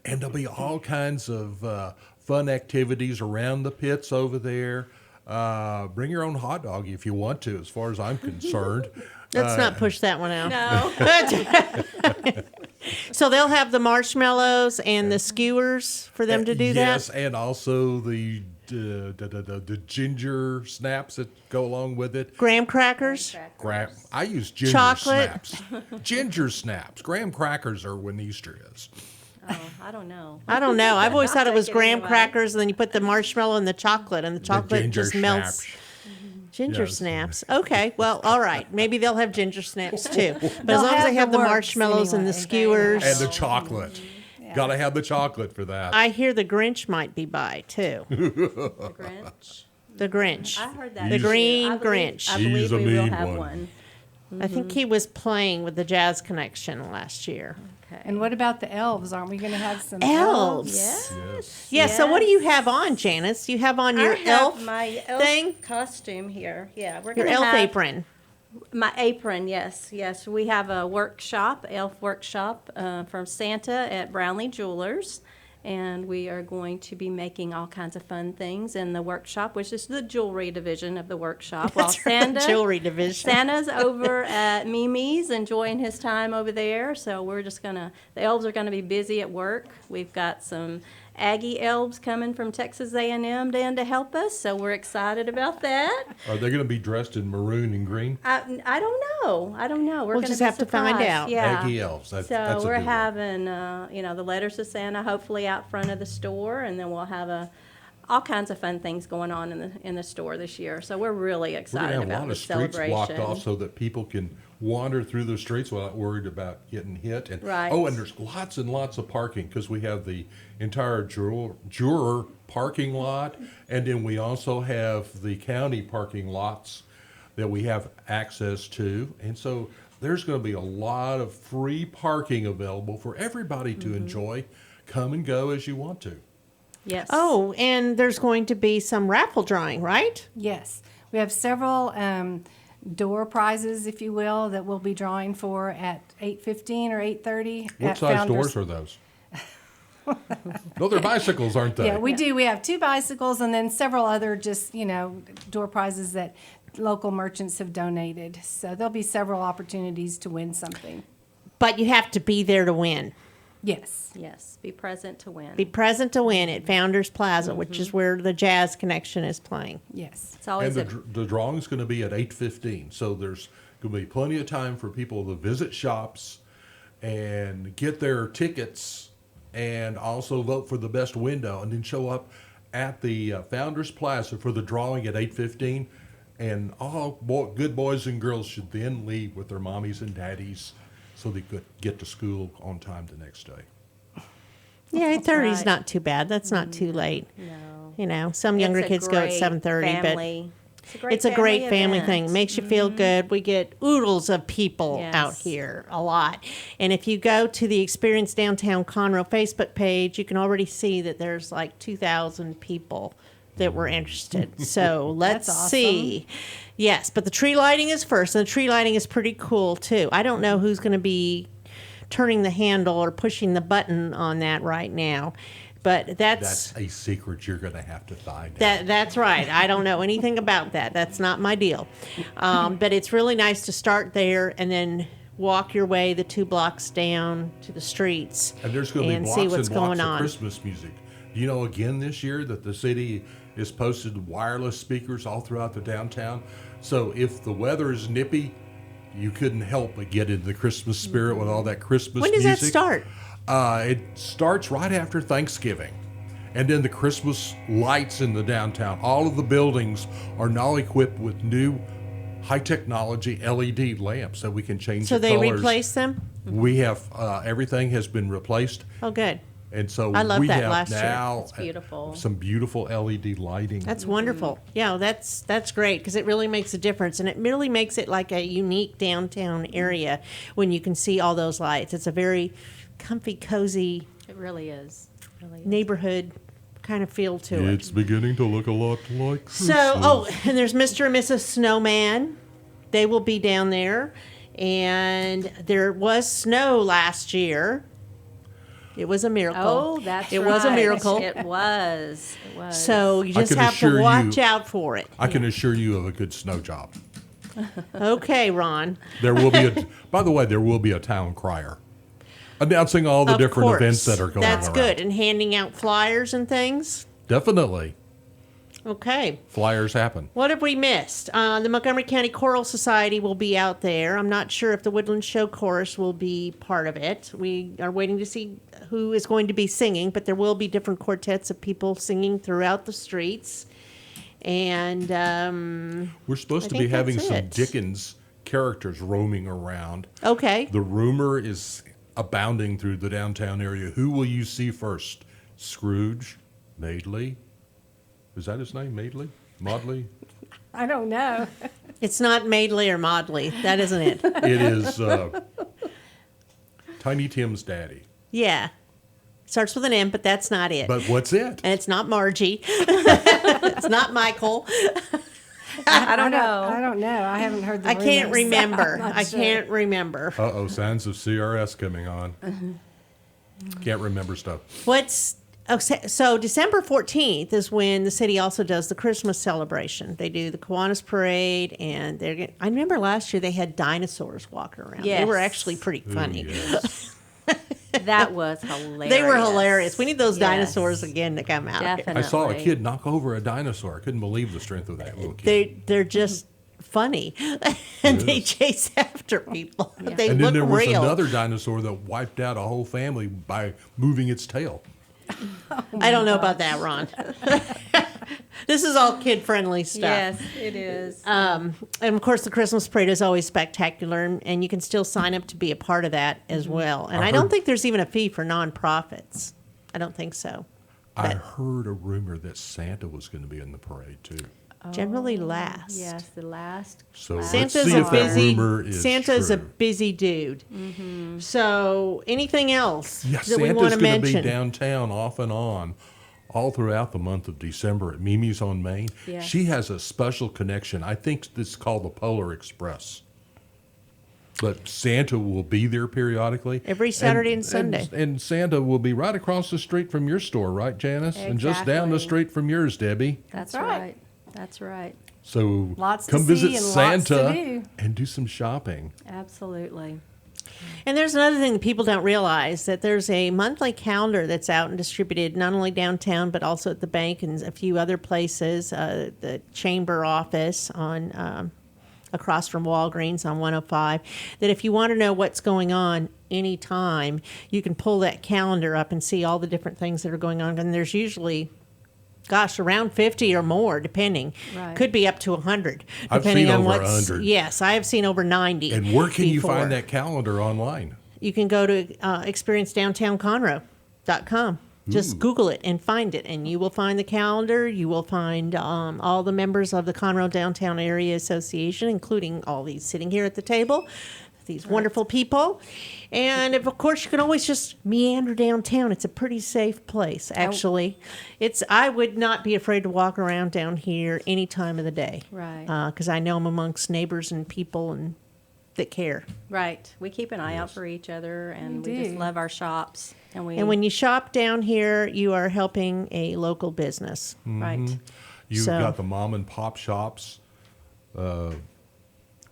And there'll be all kinds of fun activities around the pits over there. Bring your own hot dog if you want to, as far as I'm concerned. Let's not push that one out. No. So they'll have the marshmallows and the skewers for them to do Yes, that? and also the ginger snaps that go along with it. Graham crackers? I use ginger Chocolate. snaps. Ginger snaps. Graham crackers are when Easter is. Oh, I don't know. I don't know. I've always I'll thought it was take it graham anyway. crackers, and then you put the marshmallow and the chocolate ginger just melts. snaps. Ginger Yes. snaps. Okay, well, all right. Maybe they'll have ginger snaps too. But as They'll long as they have have the the works marshmallows and the anyway. skewers. And the chocolate. Got to have the chocolate for that. I hear the Grinch might be by too. The Grinch. The Grinch. I heard that. The too. green I believe- Grinch. I believe He's a we will mean have one. one. I think he was playing with the Jazz Connection last year. Okay. And what about the elves? Aren't we going to have some Elves. Yes. Yes. Yeah, so what do you Yes. have on, Janice? You have on your I have elf my elf thing? costume here. Yeah, we're Your gonna elf have apron. My apron, yes, yes. We have a workshop, elf workshop from Santa at Brownlee Jewelers, and we are going to be making all kinds of fun things in the workshop, which is the jewelry division of the workshop. While That's right, jewelry division. Santa's over at Mimi's enjoying his time over there, so we're just the elves are gonna be busy at work. We've got some Aggie elves coming from Texas A&M down to help us, so we're excited about that. Are they going to be dressed in maroon and green? I don't know. We're We'll gonna just be have to find surprised. out. Yeah. Aggie elves. That's So a we're good one. having, the letters to Santa hopefully out front of the store, and then we'll have all kinds of fun things going on in the store this year. So we're really We're excited going to have a about lot the of streets blocked celebration. off so that people can wander through the streets without worried about getting hit. And, Right. Oh, and there's lots and lots of parking because we have the entire juror parking lot, and then we also have the county parking lots that we have access to. And so there's going to be a lot of free parking available for everybody to enjoy. Come and go as you want to. Yes. Oh, and there's going to be some raffle drawing, right? Yes, we have several door prizes, if you will, that we'll be drawing for at 8:15 or 8:30. What size doors are those? No, they're bicycles, aren't they? Yeah, we do. We have 2 bicycles and then several other just, door prizes that local merchants have donated. So there'll be several opportunities to win something. But you have to be there to win. Yes. Yes, be present to win. Be present to win at Founders Plaza, which is where the Jazz Connection is playing. Yes. It's always And the drawing's going to be at 8:15, so there's going to be plenty of time for people to visit shops and get their tickets and also vote for the best window, and then show up at the Founders Plaza for the drawing at 8:15. And all good boys and girls should then leave with their mommies and daddies so they could get to school on time the next day. Yeah, 8:30 is right. not too bad. That's not too late. No. Some younger It's a kids go at great 7:30, but family- it's a great family event. thing. Makes you feel good. We get oodles of people out Yes. here, a lot. And if you go to the Experience Downtown Conroe Facebook page, you can already see that there's like 2,000 people that were interested. So let's That's awesome. see. Yes, but the tree lighting is first, and the tree lighting is pretty cool too. I don't know who's going to be turning the handle or pushing the button on that right now, but That's a secret you're going to have to find out. that's right. I don't know anything about that. That's not my deal. But it's really nice to start there and then walk your way the 2 blocks down to the streets And there's going to be and blocks see and what's blocks going of on. Christmas music. Do you know again this year that the city has posted wireless speakers all throughout the downtown? So if the weather is nippy, you couldn't help but get into the Christmas spirit with all that Christmas When does music. that start? It starts right after Thanksgiving. And then the Christmas lights in the downtown. All of the buildings are now equipped with new high technology LED lamps that we can change So the they colors. replace them? We have, everything has been replaced. Oh, good. And so I loved we that have last year. now It's beautiful. some beautiful LED lighting. That's wonderful. Yeah, that's great because it really makes a difference, and it really makes it like a unique downtown area when you can see all those lights. It's a very comfy, cozy It really is. It really is. neighborhood kind of feel to it. It's beginning to look a lot like Christmas. So, and there's Mr. and Mrs. Snowman. They will be down there, and there was snow last year. It was a miracle. Oh, that's It right. was a miracle. It was. It was. So you just can have to assure watch you- out for it. I can assure you of a good snow job. Okay, Ron. There will be by the way, there will be a town crier announcing all the Of different course. events that are going That's around. good. And handing out flyers and things. Definitely. Okay. Flyers happen. What have we missed? The Montgomery County Choral Society will be out there. I'm not sure if the Woodland Show Chorus will be part of it. We are waiting to see who is going to be singing, but there will be different quartets of people singing throughout the streets. And We're supposed I to be think having that's some it. Dickens characters roaming around. okay, The rumor is abounding through the downtown area. Who will you see first? Scrooge? Maidley? Is that his name? Maidley? Maudley? I don't know. it's not Maidley or Maudley. That isn't it. It is Tiny Tim's daddy. Yeah. Starts with an M, but that's not it. But what's it? And it's not Margie. It's not Michael. I don't know. I don't know. I haven't heard the I can't rumors. remember. I'm not I sure. can't remember. Uh-oh, signs of CRS coming on. Can't remember stuff. So December 14th is when the city also does the Christmas celebration. They do the Kiwanis Parade, and I remember last year they had dinosaurs walking around. They were Yes. actually pretty funny. Ooh, yes. That was hilarious. They were hilarious. We need those Yes. dinosaurs again to come out. Definitely. I saw a kid knock over a dinosaur. I couldn't believe the strength of that little kid. They're just funny, and they chase after people. They And look then there was real. another dinosaur that wiped out a whole family by moving its tail. I don't know about that, Ron. This is all kid-friendly stuff. Yes, it is. And of course, the Christmas parade is always spectacular, and you can still sign up to be a part of that as well. And I don't heard- think there's even a fee for nonprofits. I don't think so. I But heard a rumor that Santa was going to be in the parade too. generally last. Yes, the last. So let's Santa's see a if that busy. rumor is Santa's a true. busy dude. So, anything else Yeah, that we want Santa's to going to be mention? downtown off and on all throughout the month of December at Mimi's on Main. Yes. She has a special connection. I think it's called the Polar Express. But Santa will be there periodically. Every Saturday and Sunday. And Santa will be right across the street from your store, right, Janice? And just down the Exactly. street from yours, Debbie. That's right. right. That's right. So Lots to come see visit and lots to Santa do. and do some shopping. Absolutely. And there's another thing that people don't realize, that there's a monthly calendar that's out and distributed not only downtown but also at the bank and a few other places, the chamber office on across from Walgreens on 105, that if you want to know what's going on anytime, you can pull that calendar up and see all the different things that are going on. And there's usually, around 50 or more, depending. Right. Could be up to 100, I've depending seen on over what's. 100. Yes, I have seen over 90. And where can you before. find that calendar online? You can go to experiencedowntownconroe.com. Just Google it and find it, and you will find the calendar. You will find all the members of the Conroe Downtown Area Association, including all these sitting here at the table, these wonderful people. And of course, you can always just meander downtown. It's a pretty safe place, actually. I would not be afraid to walk around down here any time of the day. Right. Because I know I'm amongst neighbors and people and that care. Right. We keep an eye out for each other, and we just do. love our shops. And when you shop down here, you are helping a local business. right. You've So- got the mom and pop shops,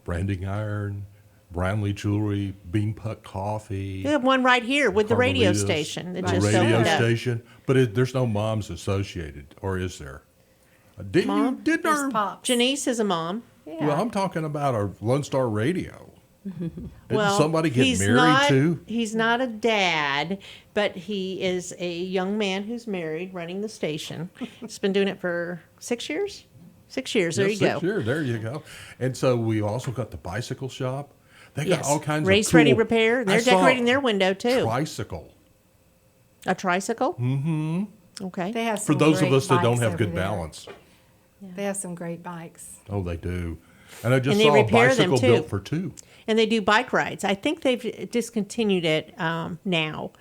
branding iron, Brownlee Jewelry, Beanput Coffee. We have one right here with the radio Carmelitas, station that the just radio opened up. station. But there's no moms associated, or is there? Didn't There's our, Pops. Janice is a mom. Yeah. well, I'm talking about our Lone Star Radio. Didn't Well, somebody get he's married not, too? He's not a dad, but he is a young man who's married, running the station. He's been doing it for 6 years. 6 years. There Yes, you go. 6 years, there you go. And so we also got the bicycle shop. They got Yes. all kinds Race of cool, ready repair. They're I saw decorating their window too. Tricycle. A tricycle. Mm-hmm. Okay. They have For some those of great us that don't bikes have over good there. balance. They have some great bikes. Oh, they do. And I just And they saw a repair them, bicycle too. built for two. And they do bike rides. I think they've discontinued it now.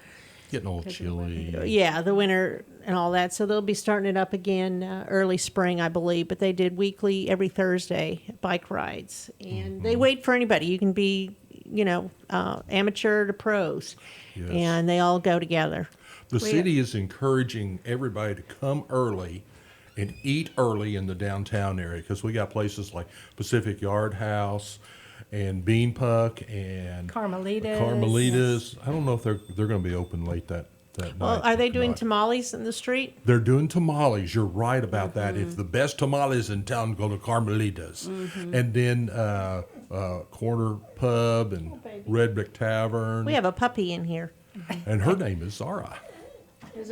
Getting all chilly. Yeah, the winter and all that. So they'll be starting it up again early spring, I believe. But they did weekly, every Thursday, bike rides. And they wait for anybody. You can be, amateur to pros. Yes. And they all go together. The city is encouraging everybody to come early and eat early in the downtown area because we got places like Pacific Yard House and Beanpuck and Carmelitas. I don't know if they're going to be open late that Well, night. are they doing Not. tamales in the street? They're doing tamales. You're right about that. Mm-hmm. If the best tamales in town, go to Carmelitas. And then Corner Pub and Red Brick Tavern. We have a puppy in here. And her name is Zara.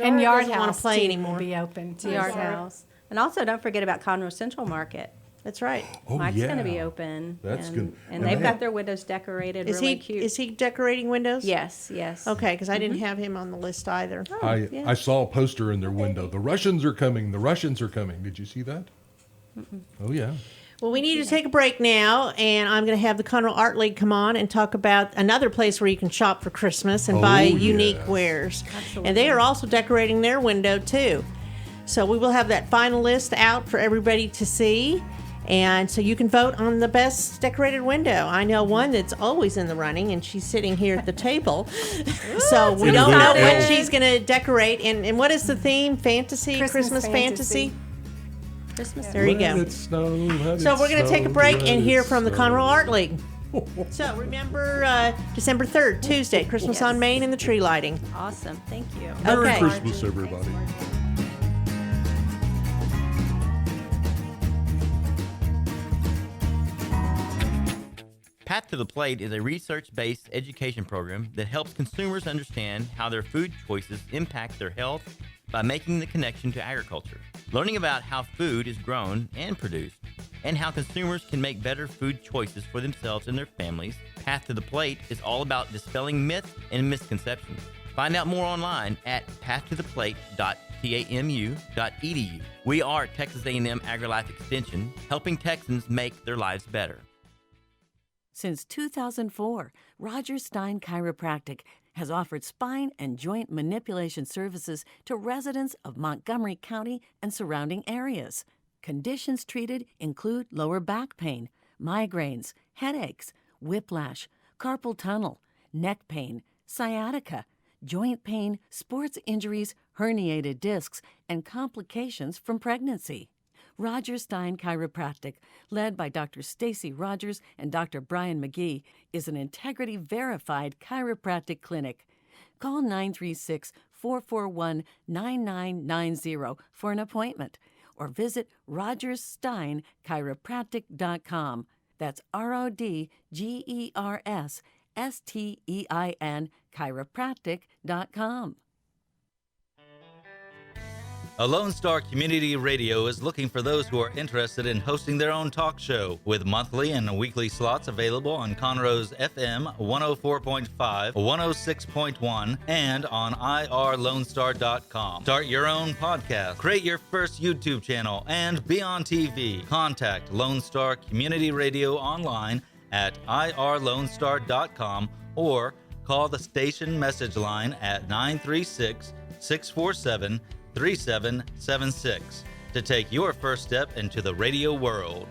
And Yard doesn't want House to play too anymore. will be open too. Yard so- House. And also, don't forget about Conroe Central Market. That's right. Oh, Mike's yeah. going to be open. That's and, good. And And they've they got have- their windows decorated Is really he cute. is he decorating windows? Yes, yes. Okay, because I didn't have him on the list either. I saw a poster in their window. The Russians are coming. The Russians are coming. Did you see that? Oh, yeah. Well, we need to take a break now, and I'm going to have the Conroe Art League come on and talk about another place where you can shop for Christmas and buy unique yes. wares. And they are also decorating their window, too. So we will have that final list out for everybody to see. And so you can vote on the best decorated window. I know one that's always in the running, and she's sitting here at the table. So we don't know what she's going to decorate. And what is the theme? Fantasy? Christmas fantasy? Christmas. There you Let go. it snow, let So it we're going to take a snow, break let and it hear from the snow. Conroe Art League. So remember December 3rd, Tuesday, Christmas on Main and the tree lighting. Awesome. Thank you. Merry Okay. Christmas, everybody. Path to the Plate is a research-based education program that helps consumers understand how their food choices impact their health by making the connection to agriculture. Learning about how food is grown and produced, and how consumers can make better food choices for themselves and their families, Path to the Plate is all about dispelling myths and misconceptions. Find out more online at pathtotheplate.tamu.edu. We are Texas A&M AgriLife Extension, helping Texans make their lives better. Since 2004, Roger Stein Chiropractic has offered spine and joint manipulation services to residents of Montgomery County and surrounding areas. Conditions treated include lower back pain, migraines, headaches, whiplash, carpal tunnel, neck pain, sciatica, joint pain, sports injuries, herniated discs, and complications from pregnancy. Roger Stein Chiropractic, led by Dr. Stacy Rogers and Dr. Brian McGee, is an integrity-verified chiropractic clinic. Call 936-441-9990 for an appointment or visit rogerssteinchiropractic.com. That's RODGERSSTEIN chiropractic.com. A Lone Star Community Radio is looking for those who are interested in hosting their own talk show, with monthly and weekly slots available on Conroe's FM 104.5, 106.1, and on irlonestar.com. Start your own podcast, create your first YouTube channel, and be on TV. Contact Lone Star Community Radio online at irlonestar.com or call the station message line at 936-647-3776 to take your first step into the radio world.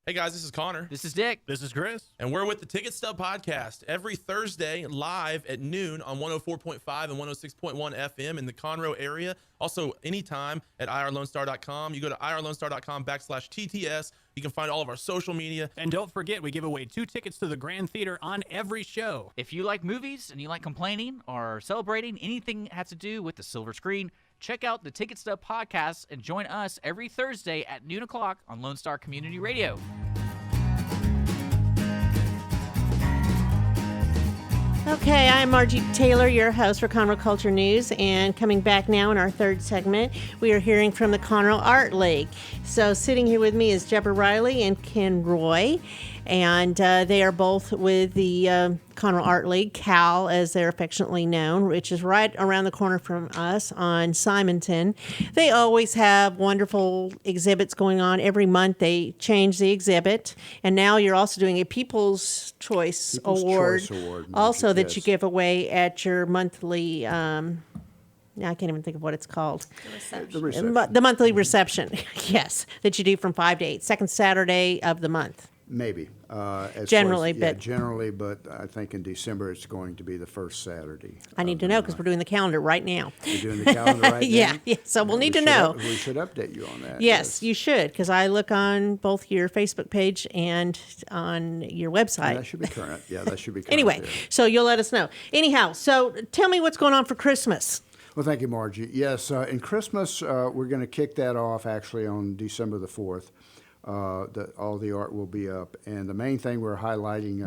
Hey guys, this is Connor. This is Dick. This is Chris. And we're with the Ticket Stub Podcast every Thursday live at noon on 104.5 and 106.1 FM in the Conroe area. Also, anytime at irlonestar.com. You go to irlonestar.com/TTS. You can find all of our social media. And don't forget, we give away 2 tickets to the Grand Theater on every show. If you like movies and you like complaining or celebrating anything that has to do with the silver screen, check out the Ticket Stub Podcast and join us every Thursday at noon o'clock on Lone Star Community Radio. Okay, I'm Margie Taylor, your host for Conroe Culture News, and coming back now in our third segment, we are hearing from the Conroe Art League. So sitting here with me is Debra Riley and Conroe, and they are both with the Conroe Art League, CAL as they're affectionately known, which is right around the corner from us on Simonton. They always have wonderful exhibits going on. Every month they change the exhibit, and now you're also doing a People's Choice Award, also that you give away at your monthly, now I can't even think of what it's called. The monthly reception, yes, that you do from 5 to 8, second Saturday of the month. Maybe. Generally, generally, but I think in December it's going to be the first Saturday. I need to know because we're doing the calendar right now. You're doing the calendar right now? Yeah, so we'll need to know. We should update you on that. Yes, you should, because I look on both your Facebook page and on your website. Yeah, that should be current. Yeah, that should be current. Anyway, so you'll let us know. Anyhow, so tell me what's going on for Christmas. Well, thank you, Margie. Yes, in Christmas, we're going to kick that off actually on December the 4th. All the art will be up. And the main thing we're highlighting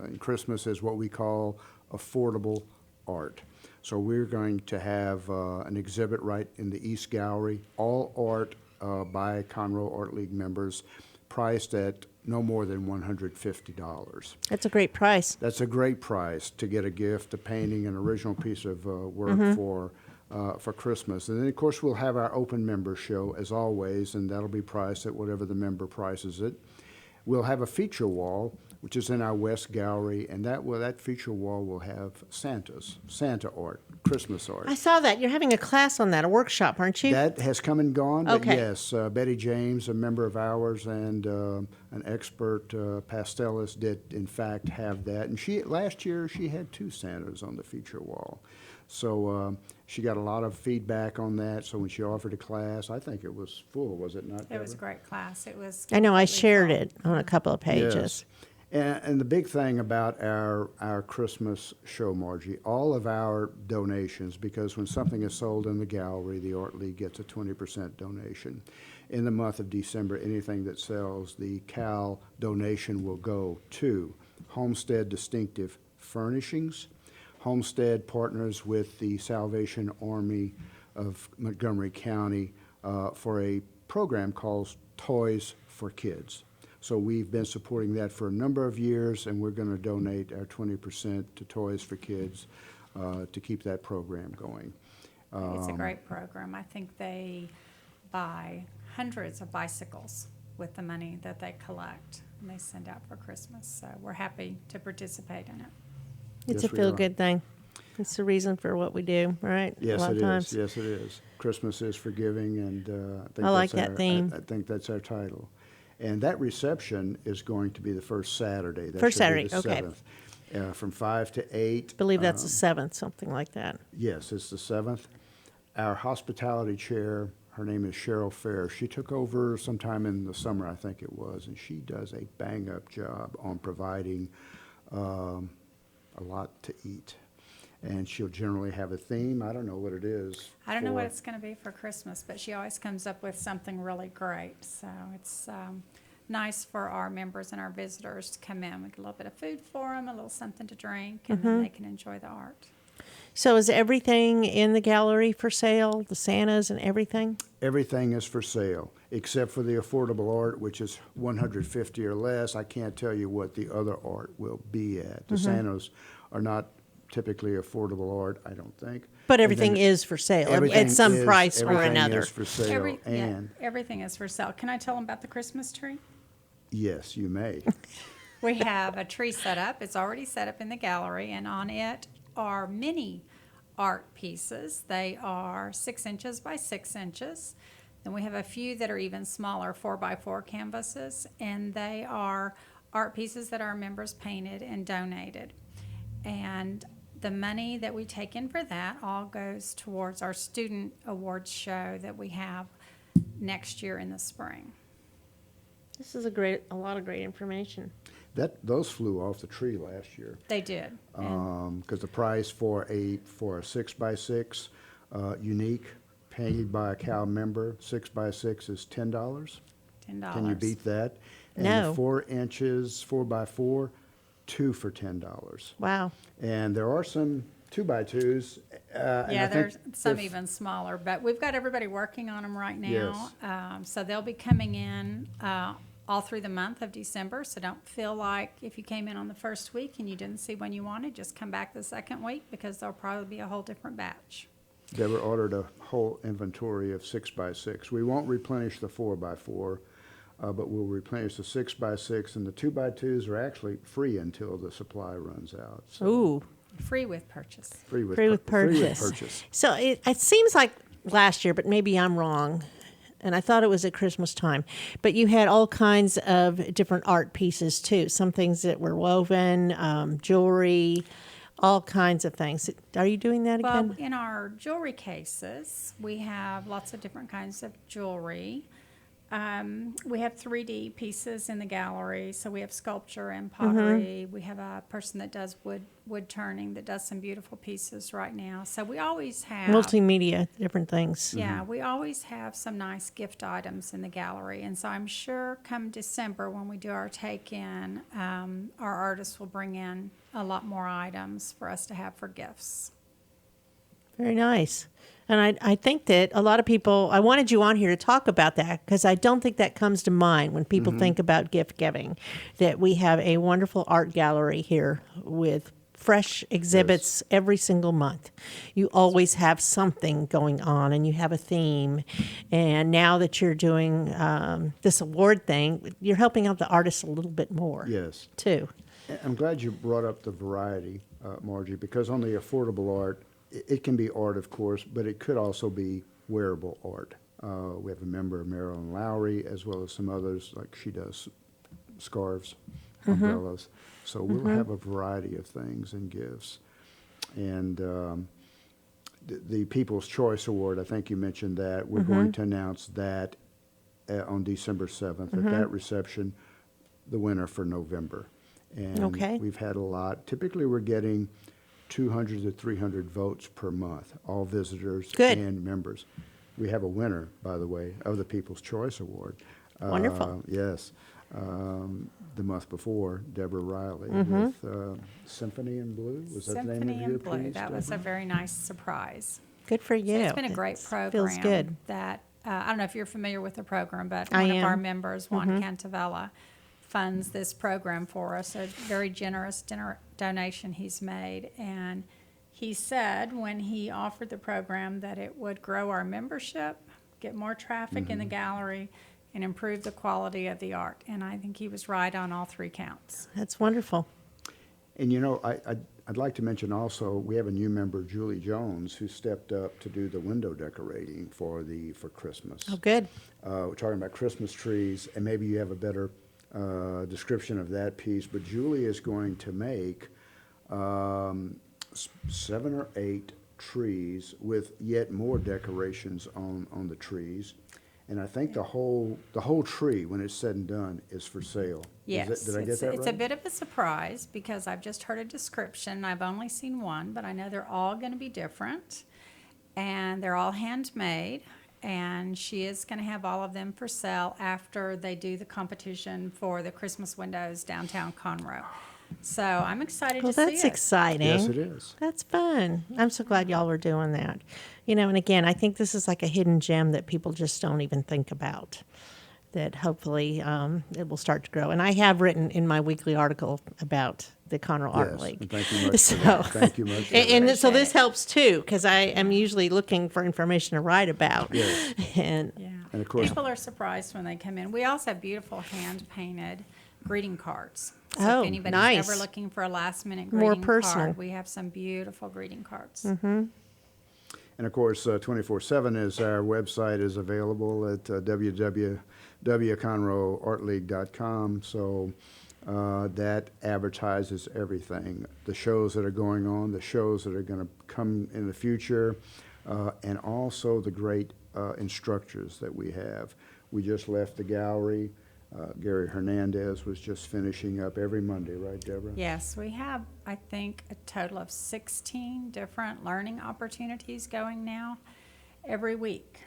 in Christmas is what we call affordable art. So we're going to have an exhibit right in the East Gallery, all art by Conroe Art League members, priced at no more than $150. That's a great price. That's a great price to get a gift, a painting, an original piece of work for Christmas. And then, of course, we'll have our open member show, as always, and that'll be priced at whatever the member prices it. We'll have a feature wall, which is in our West Gallery, and that feature wall will have Santa art, Christmas art. I saw that. You're having a class on that, a workshop, aren't you? That has come and gone, but okay. Yes, Betty James, a member of ours, and an expert pastelist did, in fact, have that. And last year, she had 2 Santas on the feature wall. So she got a lot of feedback on that. So when she offered a class, I think it was full, was it not? It was a great class. It was. I know I shared it on a couple of pages. Yes. And the big thing about our Christmas show, Margie, all of our donations, because when something is sold in the gallery, the Art League gets a 20% donation. In the month of December, anything that sells, the CAL donation will go to Homestead Distinctive Furnishings. Homestead partners with the Salvation Army of Montgomery County for a program called Toys for Kids. So we've been supporting that for a number of years, and we're going to donate our 20% to Toys for Kids to keep that program going. It's a great program. I think they buy hundreds of bicycles with the money that they collect and they send out for Christmas. So we're happy to participate in it. It's Yes, a we are. feel-good thing. It's the reason for what we do, right? Yes, a lot it of times. is. Yes, it is. Christmas is for giving, and I like that's that theme. I think that's our title. And that reception is going to be the first Saturday. That First should be Saturday, the okay. 7th, from 5 to 8. I believe that's the 7th, something like that. Yes, it's the 7th. Our hospitality chair, her name is Cheryl Fair. She took over sometime in the summer, I think it was, and she does a bang-up job on providing a lot to eat. And she'll generally have a theme. I don't know what it is. I don't know what it's going to be for Christmas, but she always comes up with something really great. So it's nice for our members and our visitors to come in. We get a little bit of food for them, a little something to drink, and then they can enjoy the art. So is everything in the gallery for sale, the Santas and everything? Everything is for sale, except for the affordable art, which is $150 or less. I can't tell you what the other art will be at. The Santas are not typically affordable art, I don't think. But And everything then is for sale everything at some is- price or everything another. is for sale, and Everything is for sale. Can I tell them about the Christmas tree? yes, you may. We have a tree set up. It's already set up in the gallery, and on it are many art pieces. They are 6 inches by 6 inches. Then we have a few that are even smaller, 4x4 canvases, and they are art pieces that our members painted and donated. And the money that we take in for that all goes towards our student awards show that we have next year in the spring. This is a lot of great information. Those flew off the tree last year. They did. Because the price for a 6x6 unique painted by a Cal member 6x6 is $10. $10. Can you beat that? And No. the 4 inches 4x4, 2 for $10. Wow. And there are some 2x2s. Yeah, there's some even smaller, but we've got everybody working on them right now. Yes. So they'll be coming in all through the month of December. So don't feel like if you came in on the first week and you didn't see one you wanted, just come back the second week because there'll probably be a whole different batch. Debra ordered a whole inventory of 6x6. We won't replenish the 4x4, but we'll replenish the 6x6, and the 2x2s are actually free until the supply runs out. So Ooh. Free with purchase. Free with purchase. So it seems like last year, but maybe I'm wrong, and I thought it was at Christmas time, but you had all kinds of different art pieces too. Some things that were woven, jewelry, all kinds of things. Are you doing that again? Well, in our jewelry cases, we have lots of different kinds of jewelry. We have 3D pieces in the gallery, so we have sculpture and pottery. We have a person that does wood turning that does some beautiful pieces right now. So we always have Multimedia, different things. Yeah, we always have some nice gift items in the gallery, and so I'm sure come December when we do our take-in, our artists will bring in a lot more items for us to have for gifts. Very nice. And I think that a lot of people, I wanted you on here to talk about that because I don't think that comes to mind when people think about gift giving, that we have a wonderful art gallery here with fresh exhibits every single month. You always have something going on and you have a theme. And now that you're doing this award thing, you're helping out the artists a little bit more. Yes. Too. I'm glad you brought up the variety, Margie, because on the affordable art, it can be art, of course, but it could also be wearable art. We have a member, Marilyn Lowry, as well as some others, like she does scarves, umbrellas. So we'll have a variety of things and gifts. And the People's Choice Award, I think you mentioned that. We're going to announce that on December 7th at that reception, the winner for November. And we've had a lot. Typically, we're getting 200 to 300 votes per month, all visitors and members. We have a winner, by the way, of the People's Choice Award. Wonderful. Yes. The month before, Debra Riley with Symphony in Blue. Was that the name of your piece? Symphony in Blue. That was a very nice surprise. Good for you. So it's been a great program. Feels good. That I don't know if you're familiar with the program, but I one of am. our members, Juan Cantavella, funds this program for us. A very generous donation he's made, and he said when he offered the program that it would grow our membership, get more traffic in the gallery, and improve the quality of the art. And I think he was right on all three counts. That's wonderful. And you know, I'd like to mention also, we have a new member, Julie Jones, who stepped up to do the window decorating for Christmas. Oh, good. We're talking about Christmas trees, and maybe you have a better description of that piece, but Julie is going to make 7 or 8 trees with yet more decorations on the trees. And I think the whole tree, when it's said and done, is for sale. Yes, Did I get that right? It's a bit of a surprise because I've just heard a description. I've only seen one, but I know they're all going to be different, and they're all handmade. And she is going to have all of them for sale after they do the competition for the Christmas windows downtown Conroe. So I'm excited to see it. Well, that's exciting. Yes, it is. That's fun. I'm so glad y'all are doing that. You know, and again, I think this is like a hidden gem that people just don't even think about, that hopefully it will start to grow. And I have written in my weekly article about the Conroe Art Yes, League. and thank you much So, for that. Thank you much for and that. so this helps too, because I am usually looking for information to write about. Yes. And And of course, People are surprised when they come in. We also have beautiful hand-painted greeting cards. So Oh, if anybody's nice. ever looking for a last-minute More greeting personal. card, we have some beautiful greeting cards. Mm-hmm. and of course, 24/7 is our website is available at www.conroeartleague.com. So that advertises everything, the shows that are going on, the shows that are going to come in the future, and also the great instructors that we have. We just left the gallery. Gary Hernandez was just finishing up every Monday, right, Debra? Yes, we have, I think, a total of 16 different learning opportunities going now every week.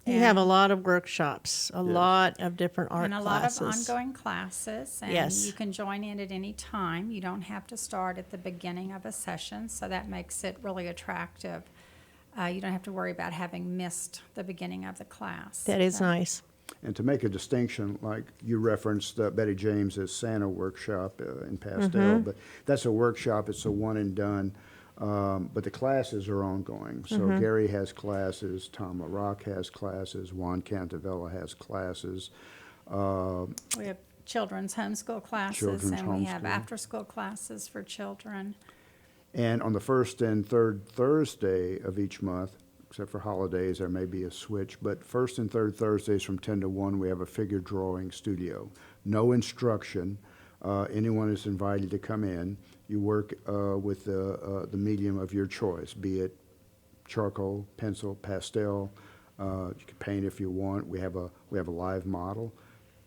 You have a lot of workshops, a lot of different art and a classes. lot of ongoing classes, and Yes. you can join in at any time. You don't have to start at the beginning of a session, so that makes it really attractive. You don't have to worry about having missed the beginning of the class. That is So- nice. And to make a distinction, like you referenced Betty James's Santa workshop in Pastel, but that's a workshop, it's a one and done, but the classes are ongoing. So Gary has classes, Tom LaRock has classes, Juan Cantavella has classes. We have children's homeschool classes, Children's and we have homeschool. after-school classes for children. And on the first and third Thursday of each month, except for holidays, there may be a switch, but first and third Thursdays from 10 to 1, we have a figure drawing studio. No instruction. Anyone is invited to come in. You work with the medium of your choice, be it charcoal, pencil, pastel. You can paint if you want. We have a live model.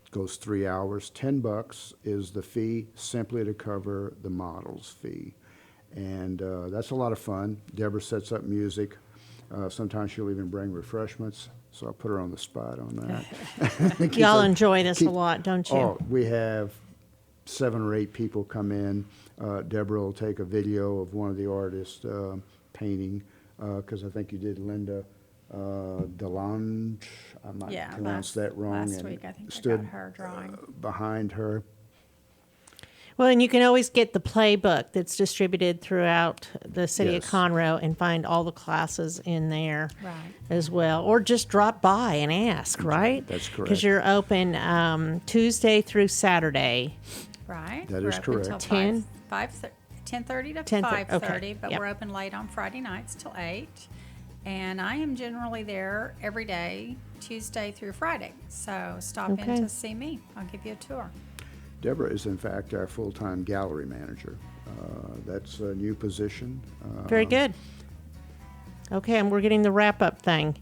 It goes 3 hours. $10 is the fee, simply to cover the model's fee. And that's a lot of fun. Debra sets up music. Sometimes she'll even bring refreshments, so I'll put her on the spot on that. Y'all enjoy this a lot, don't you? Oh, we have 7 or 8 people come in. Debra will take a video of one of the artists painting, because I think you did Linda Delange. I might pronounce that wrong. Last and week, I think I stood got her drawing. behind her. Well, and you can always get the playbook that's distributed throughout the city of Yes. Conroe and find all the classes in there Right. as well. Or just drop by and ask, right? That's correct. Because you're open Tuesday through Saturday. Right. That We're is open correct. till 10:30 to 10:30, 5:30, okay, but yep. we're open late on Friday nights till 8. And I am generally there every day, Tuesday through Friday. So stop in Okay. to see me. I'll give you a tour. Deborah is, in fact, our full-time gallery manager. That's a new position. Very good. Okay, and we're getting the wrap-up thing.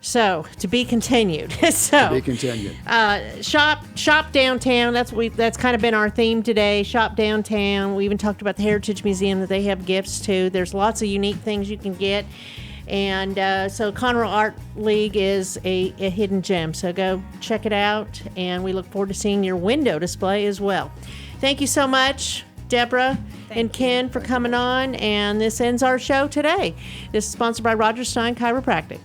So, to be continued. To be continued. Shop downtown. That's kind of been our theme today. Shop downtown. We even talked about the Heritage Museum that they have gifts to. There's lots of unique things you can get. And so Conroe Art League is a hidden gem. So go check it out, and we look forward to seeing your window display as well. Thank you so much, Debra and Ken, for coming on. And this ends our show today. This is sponsored by Roger Stein Chiropractic.